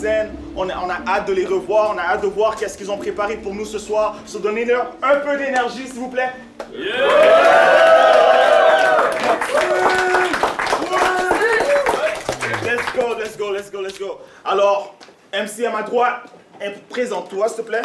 scène. On a hâte de les revoir, on a hâte de voir qu'est-ce qu'ils ont préparé pour nous ce soir. So, donnez-leur un peu d'énergie, s'il vous plaît. Let's go. Alors, MC à ma droite, présente-toi, s'il te plaît.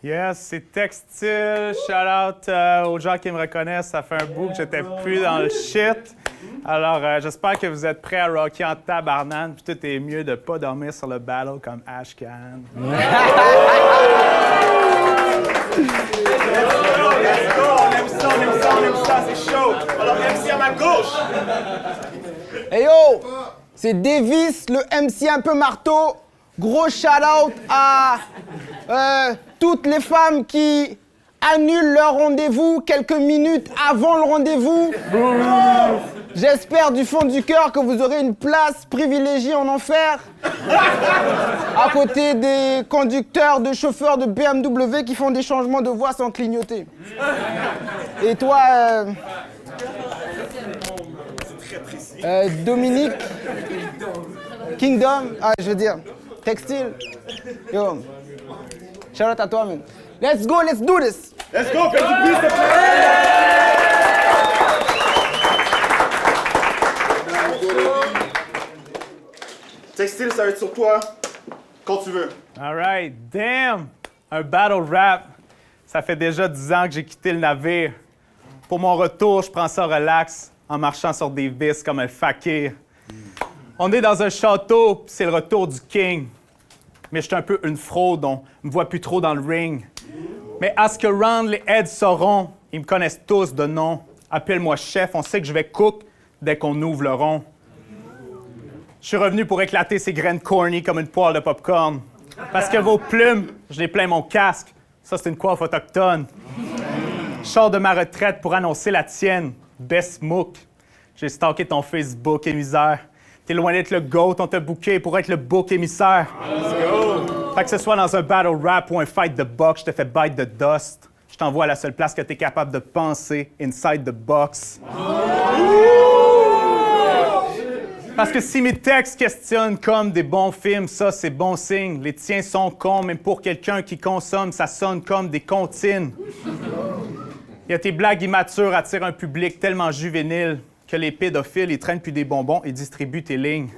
Yes, c'est Textile. Shout out aux gens qui me reconnaissent. Ça fait un bout que j'étais plus dans le shit. Alors, j'espère que vous êtes prêts à rocker en tabarnane. Puis tout est mieux de pas dormir sur le battle comme Ashcan. Let's go. On aime ça, c'est chaud. Alors, MC à ma gauche. Hey yo, c'est Davis, le MC un peu marteau. Gros shout-out à toutes les femmes qui annulent leur rendez-vous quelques minutes avant le rendez-vous. J'espère du fond du cœur que vous aurez une place privilégiée en enfer. À côté des conducteurs, de chauffeurs de BMW qui font des changements de voix sans clignoter. Et toi, Dominique, Kingdom, je veux dire, Textile. Yo, shout out à toi, man. Let's go, let's do this. Let's go, fais du bruit, s'il te plaît. Textile, ça va être sur toi quand tu veux. All right, damn! Un battle rap. Ça fait déjà 10 ans que j'ai quitté le navire. Pour mon retour, je prends ça relax, en marchant sur des vis comme un fakir. On est dans un château, pis c'est le retour du king. Mais je suis un peu une fraude, on me voit plus trop dans le ring. Mais à ce que round, les heads sauront, ils me connaissent tous de nom. Appelle-moi chef, on sait que je vais cook dès qu'on ouvre le rond. Je suis revenu pour éclater ces graines corny comme une poêle de popcorn. Parce que vos plumes, je les plains mon casque. Ça, c'est une coiffe autochtone. Je sors de ma retraite pour annoncer la tienne. Best mook. J'ai stalké ton Facebook, émissaire. T'es loin d'être le GOAT, on t'a booké pour être le book émissaire. Let's go! Fait que ce soit dans un battle rap ou un fight de box, je te fais bite de dust. Je t'envoie à la seule place que t'es capable de penser, inside the box. Parce que si mes textes questionnent comme des bons films, ça, c'est bon signe. Les tiens sont cons, même pour quelqu'un qui consomme, ça sonne comme des comptines. Il y a tes blagues immatures attirent un public tellement juvénile que les pédophiles, ils traînent plus des bonbons et distribuent tes lignes.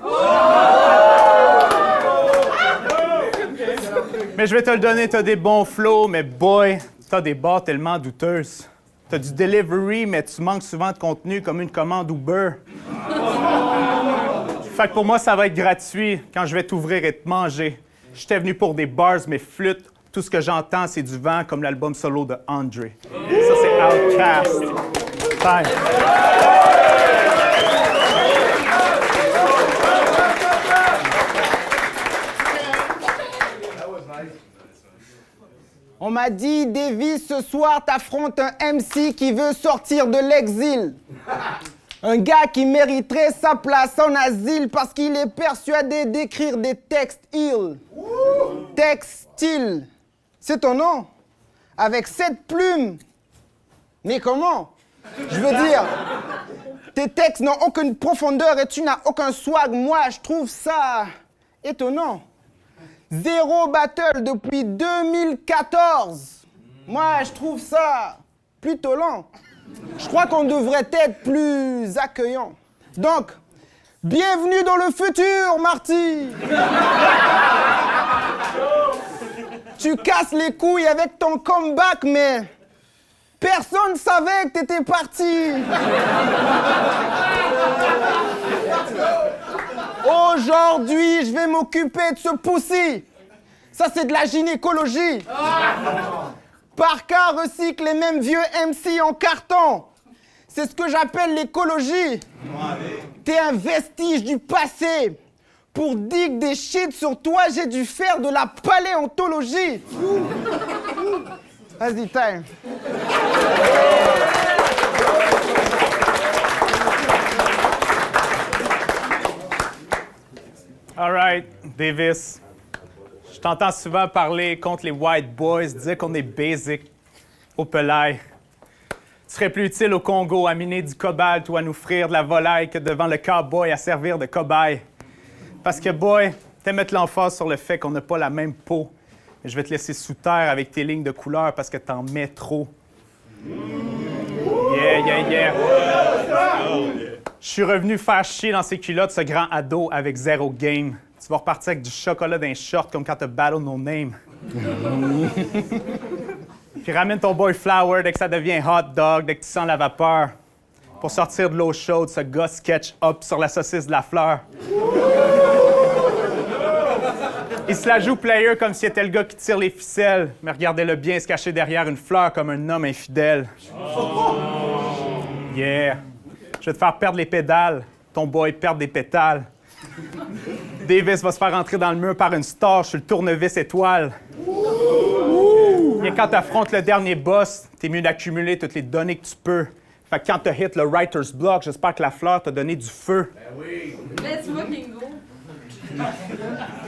Mais je vais te le donner, t'as des bons flows, mais boy, t'as des barres tellement douteuses. T'as du delivery, mais tu manques souvent de contenu comme une commande Uber. Fait que pour moi, ça va être gratuit quand je vais t'ouvrir et te manger. J'étais venu pour des bars, mais flûte, tout ce que j'entends, c'est du vent, comme l'album solo de Andre. Ça, c'est Outkast. Time. On m'a dit, Davis, ce soir, t'affrontes un MC qui veut sortir de l'exil. Un gars qui mériterait sa place en asile parce qu'il est persuadé d'écrire des textes ill. Textile, c'est ton nom. Avec 7 plumes. Mais comment? Je veux dire, tes textes n'ont aucune profondeur et tu n'as aucun swag. Moi, je trouve ça étonnant. 0 battle depuis 2014. Moi, je trouve ça plutôt lent. Je crois qu'on devrait être plus accueillant. Donc, bienvenue dans le futur, Marty. Tu casses les couilles avec ton comeback, mais personne ne savait que t'étais parti. Aujourd'hui, je vais m'occuper de ce poussi. Ça, c'est de la gynécologie. Parka recycle les mêmes vieux MC en carton. C'est ce que j'appelle l'écologie. T'es un vestige du passé. Pour dig des shit sur toi, j'ai dû faire de la paléontologie. Vas-y, time. All right, Davis. Je t'entends souvent parler contre les white boys, dire qu'on est basic au pelaille. Tu serais plus utile au Congo à miner du cobalt ou à nous frire de la volaille que devant le cowboy à servir de cobaye. Parce que, boy, T'aimes mettre l'emphase sur le fait qu'on n'a pas la même peau. Mais je vais te laisser sous terre avec tes lignes de couleur parce que t'en mets trop. Yeah. Je suis revenu faire chier dans ses culottes ce grand ado avec zéro game. Tu vas repartir avec du chocolat d'un short comme quand t'as battle no name. Puis ramène ton boy Flower dès que ça devient hot dog, dès que tu sens la vapeur. Pour sortir de l'eau chaude, ce gars sketch up sur la saucisse de la fleur. Il se la joue player comme si était le gars qui tire les ficelles, mais regardez-le bien se cacher derrière une fleur comme un homme infidèle. Yeah. Je vais te faire perdre les pédales. Ton boy perd des pétales. Davis va se faire entrer dans le mur par une star sur le tournevis étoile. Et quand tu affrontes le dernier boss, t'es mieux d'accumuler toutes les données que tu peux. Fait que quand t'as hit le writer's block, j'espère que la fleur t'a donné du feu. Let's fucking go!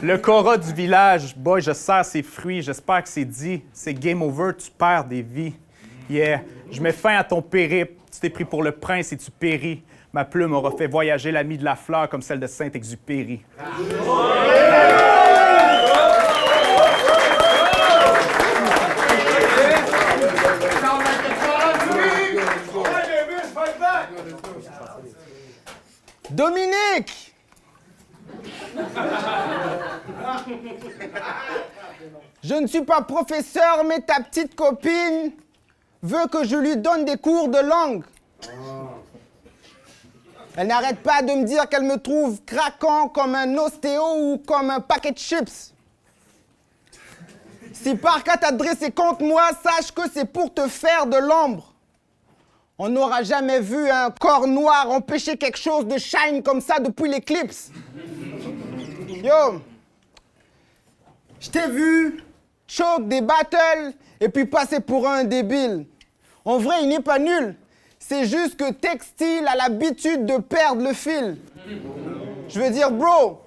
Le Cora du village, boy, je sers ses fruits, j'espère que c'est dit. C'est game over, tu perds des vies. Yeah, je mets fin à ton périple. Tu t'es pris pour le prince et tu péris. Ma plume aura fait voyager l'ami de la fleur comme celle de Saint-Exupéry. Dominique! Je ne suis pas professeur, mais ta petite copine veut que je lui donne des cours de langue. Elle n'arrête pas de me dire qu'elle me trouve craquant comme un ostéo ou comme un paquet de chips. Si par cas t'as dressé contre moi, sache que c'est pour te faire de l'ombre. On n'aura jamais vu un corps noir empêcher quelque chose de shine comme ça depuis l'éclipse. Yo, je t'ai vu choke des battles et puis passer pour un débile. En vrai, il n'est pas nul. C'est juste que Textile a l'habitude de perdre le fil. Je veux dire, bro,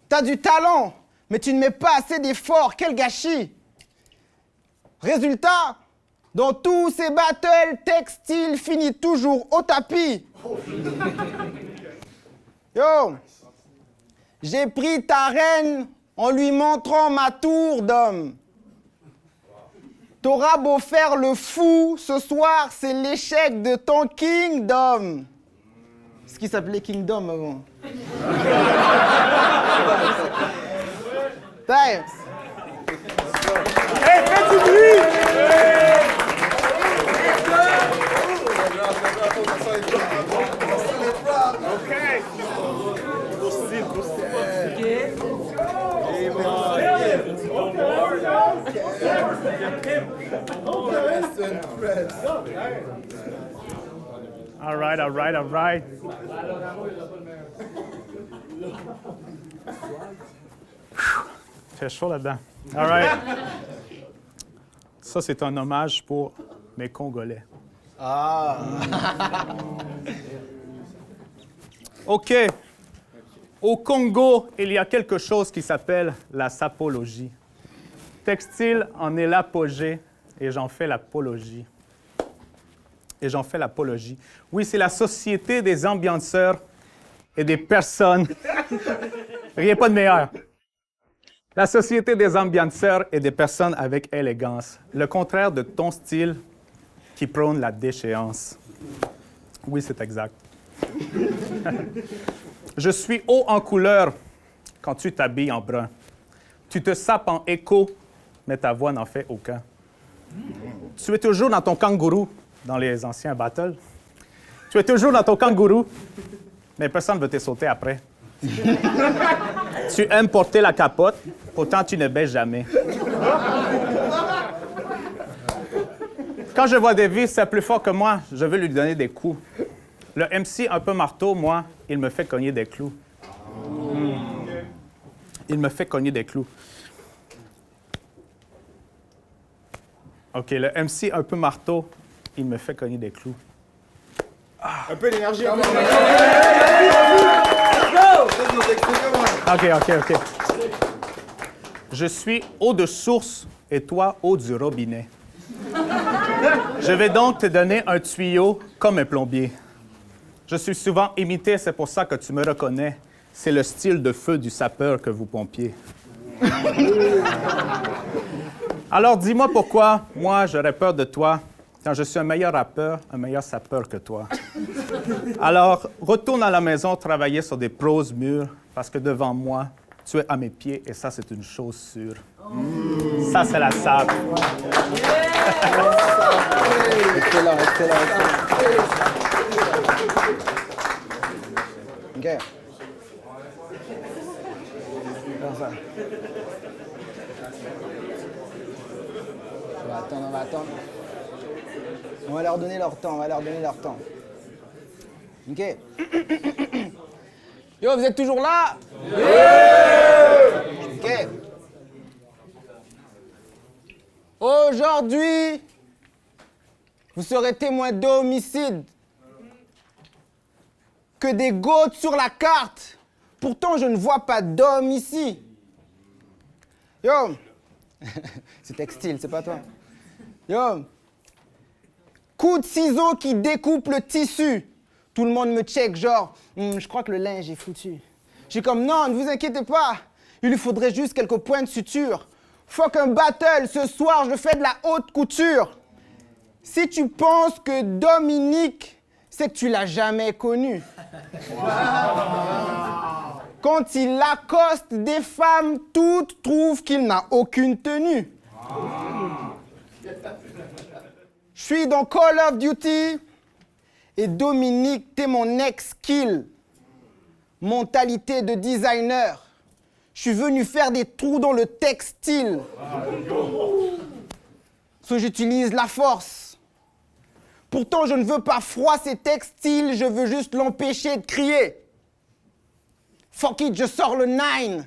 t'as du talent, mais tu ne mets pas assez d'efforts. Quel gâchis! Résultat, dans tous ces battles, Textile finit toujours au tapis. Yo, j'ai pris ta reine en lui montrant ma tour d'homme. T'auras beau faire le fou, ce soir, c'est l'échec de ton kingdom. Ce qui s'appelait kingdom avant. Thanks. Hey, faites du bruit! OK. Beau style. All right. Fait chaud là-dedans. All right. Ça, c'est un hommage pour mes Congolais. Ah. OK. Au Congo, il y a quelque chose qui s'appelle la sapologie. Textile en est l'apogée et j'en fais l'apologie. Oui, c'est la société des ambianceurs et des personnes. Rien pas de meilleur. La société des ambianceurs et des personnes avec élégance. Le contraire de ton style qui prône la déchéance. Oui, c'est exact. Je suis haut en couleur quand tu t'habilles en brun. Tu te sapes en écho, mais ta voix n'en fait aucun. Tu es toujours dans ton kangourou dans les anciens battles. Tu es toujours dans ton kangourou, mais personne ne veut te sauter après. Tu aimes porter la capote, pourtant tu ne baisses jamais. Quand je vois Davis, c'est plus fort que moi, je veux lui donner des coups. Le MC un peu marteau, moi, il me fait cogner des clous. Il me fait cogner des clous. OK, le MC un peu marteau, il me fait cogner des clous. Un peu d'énergie. OK. Je suis eau de source et toi, eau du robinet. Je vais donc te donner un tuyau comme un plombier. Je suis souvent imité, c'est pour ça que tu me reconnais. C'est le style de feu du sapeur que vous pompiez. Alors dis-moi pourquoi, moi, j'aurais peur de toi quand je suis un meilleur rappeur, un meilleur sapeur que toi. Alors, retourne à la maison travailler sur des proses mûres parce que devant moi, tu es à mes pieds et ça, c'est une chose sûre. Ça, c'est la sable. Excellent, excellent, excellent. OK. Comment ça? On va attendre, on va attendre. On va leur donner leur temps, on va leur donner leur temps. OK. Yo, vous êtes toujours là? OK. Aujourd'hui, vous serez témoin d'homicide. Que des gouttes sur la carte. Pourtant, je ne vois pas d'homme ici. Yo, c'est textile, c'est pas toi. Yo, coup de ciseau qui découpe le tissu. Tout le monde me check, genre, je crois que le linge est foutu. Je suis comme, non, ne vous inquiétez pas. Il lui faudrait juste quelques points de suture. Fuck un battle, ce soir, je fais de la haute couture. Si tu penses que Dominique, c'est que tu l'as jamais connu. Quand il accoste des femmes, toutes trouvent qu'il n'a aucune tenue. Je suis dans Call of Duty et Dominique, t'es mon ex-kill. Mentalité de designer. Je suis venu faire des trous dans le textile. So j'utilise la force. Pourtant, je ne veux pas froisser textile, je veux juste l'empêcher de crier. Fuck it, je sors le 9.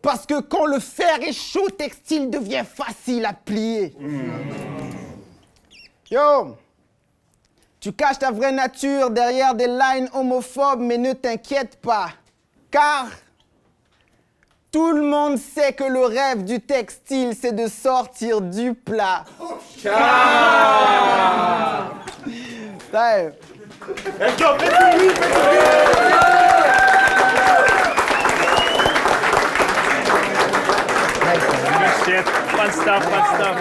Parce que quand le fer est chaud, textile devient facile à plier. Yo, tu caches ta vraie nature derrière des lines homophobes, mais ne t'inquiète pas. Car tout le monde sait que le rêve du textile, c'est de sortir du plat. Ouais. Shit, fun stuff, fun stuff.